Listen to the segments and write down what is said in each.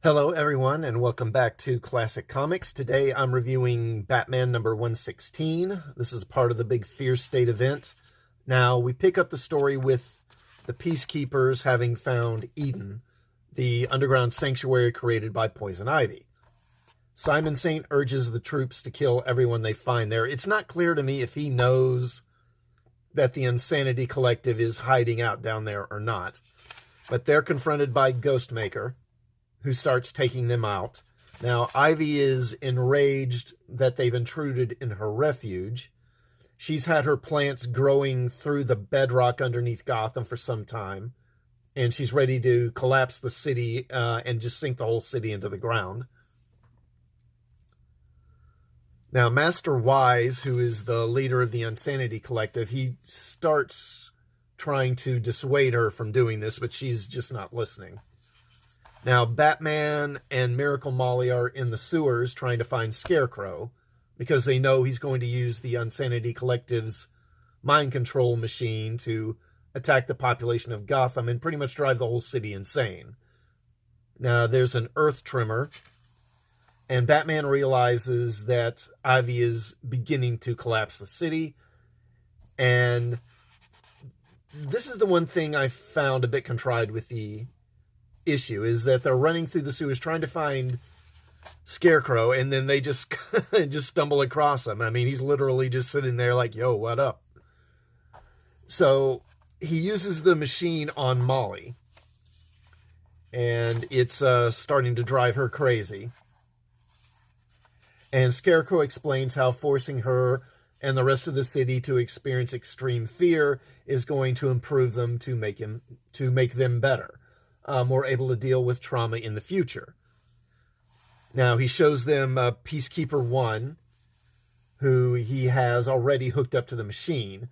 Hello everyone and welcome back to Classic Comics. Today I'm reviewing Batman number 116. This is part of the big Fear State event. Now we pick up the story with the Peacekeepers having found Eden, the underground sanctuary created by Poison Ivy. Simon Saint urges the troops to kill everyone they find there. It's not clear to me if he knows that the Insanity Collective is hiding out down there or not. But they're confronted by Ghostmaker, who starts taking them out. Now, Ivy is enraged that they've intruded in her refuge. She's had her plants growing through the bedrock underneath Gotham for some time, and she's ready to collapse the city and just sink the whole city into the ground. Now, Master Wise, who is the leader of the Insanity Collective, he starts trying to dissuade her from doing this, but she's just not listening. Now, Batman and Miracle Molly are in the sewers trying to find Scarecrow because they know he's going to use the Insanity Collective's mind control machine to attack the population of Gotham and pretty much drive the whole city insane. Now, there's an earth tremor, and Batman realizes that Ivy is beginning to collapse the city, and this is the one thing I found a bit contrived with the issue, is that they're running through the sewers trying to find Scarecrow, and then they just stumble across him. I mean, he's literally just sitting there like, yo, what up? So he uses the machine on Molly, and it's starting to drive her crazy. And Scarecrow explains how forcing her and the rest of the city to experience extreme fear is going to improve them to make them better. More able to deal with trauma in the future. Now, he shows them Peacekeeper 1, who he has already hooked up to the machine.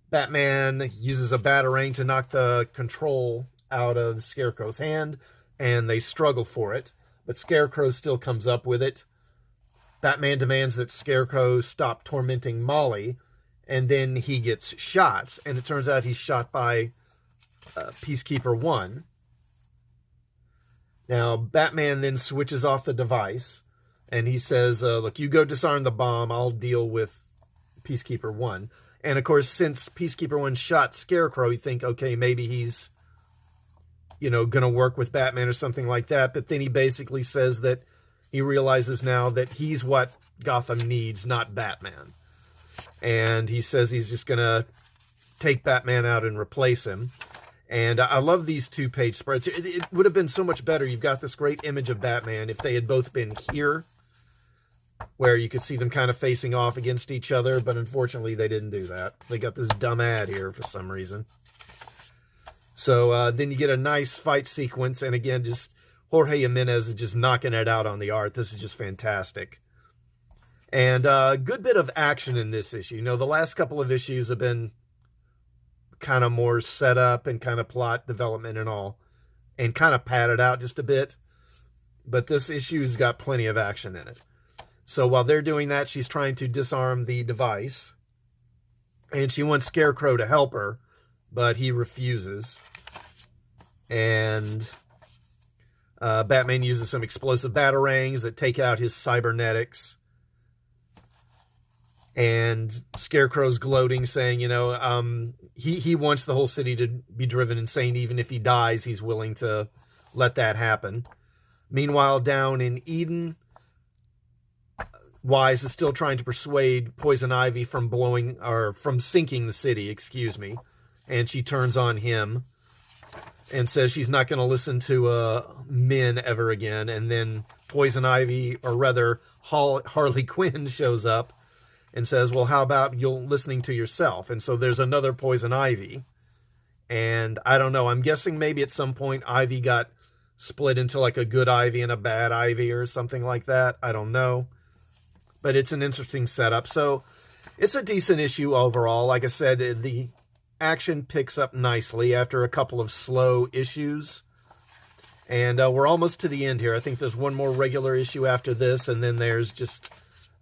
Batman uses a batarang to knock the control out of Scarecrow's hand, and they struggle for it, but Scarecrow still comes up with it. Batman demands that Scarecrow stop tormenting Molly, and then he gets shot, and it turns out he's shot by Peacekeeper 1. Now, Batman then switches off the device, and he says, look, you go disarm the bomb, I'll deal with Peacekeeper 1. And, of course, since Peacekeeper 1 shot Scarecrow, you think, okay, maybe he's, going to work with Batman or something like that. But then he basically says that he realizes now that he's what Gotham needs, not Batman. And he says he's just going to take Batman out and replace him. And I love these two-page spreads. It would have been so much better. You've got this great image of Batman if they had both been here, where you could see them kind of facing off against each other, but unfortunately they didn't do that. They got this dumb ad here for some reason. So then you get a nice fight sequence, and again, just Jorge Jimenez is just knocking it out on the art. This is just fantastic. And a good bit of action in this issue. The last couple of issues have been kind of more setup and kind of plot development and all, and kind of padded out just a bit. But this issue's got plenty of action in it. So while they're doing that, she's trying to disarm the device, and she wants Scarecrow to help her, but he refuses. And Batman uses some explosive batarangs that take out his cybernetics. And Scarecrow's gloating, saying, he wants the whole city to be driven insane. Even if he dies, he's willing to let that happen. Meanwhile, down in Eden, Wise is still trying to persuade Poison Ivy from sinking the city, and she turns on him and says she's not going to listen to men ever again. And then Poison Ivy, or rather Harley Quinn, shows up and says, well, how about you listening to yourself? And so there's another Poison Ivy. And I don't know, I'm guessing maybe at some point Ivy got split into like a good Ivy and a bad Ivy or something like that. I don't know. But it's an interesting setup. So it's a decent issue overall. Like I said, the action picks up nicely after a couple of slow issues. And we're almost to the end here. I think there's one more regular issue after this, and then there's just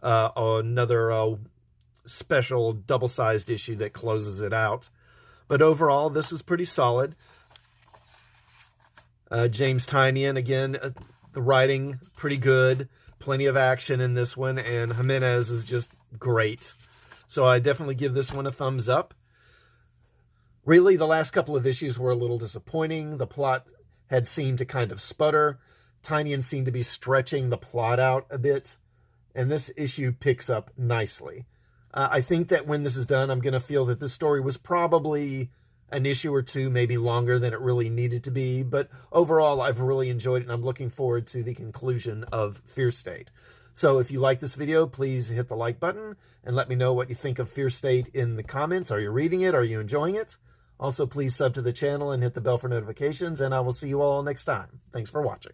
another special double-sized issue that closes it out. But overall, this was pretty solid. James Tynion, again, The writing, pretty good. Plenty of action in this one, and Jimenez is just great. So I definitely give this one a thumbs up. Really, the last couple of issues were a little disappointing. The plot had seemed to kind of sputter. Tynion seemed to be stretching the plot out a bit, and this issue picks up nicely. I think that when this is done, I'm going to feel that this story was probably an issue or two, maybe longer than it really needed to be. But overall, I've really enjoyed it, and I'm looking forward to the conclusion of Fear State. So if you like this video, please hit the like button and let me know what you think of Fear State in the comments. Are you reading it? Are you enjoying it? Also, please sub to the channel and hit the bell for notifications, and I will see you all next time. Thanks for watching.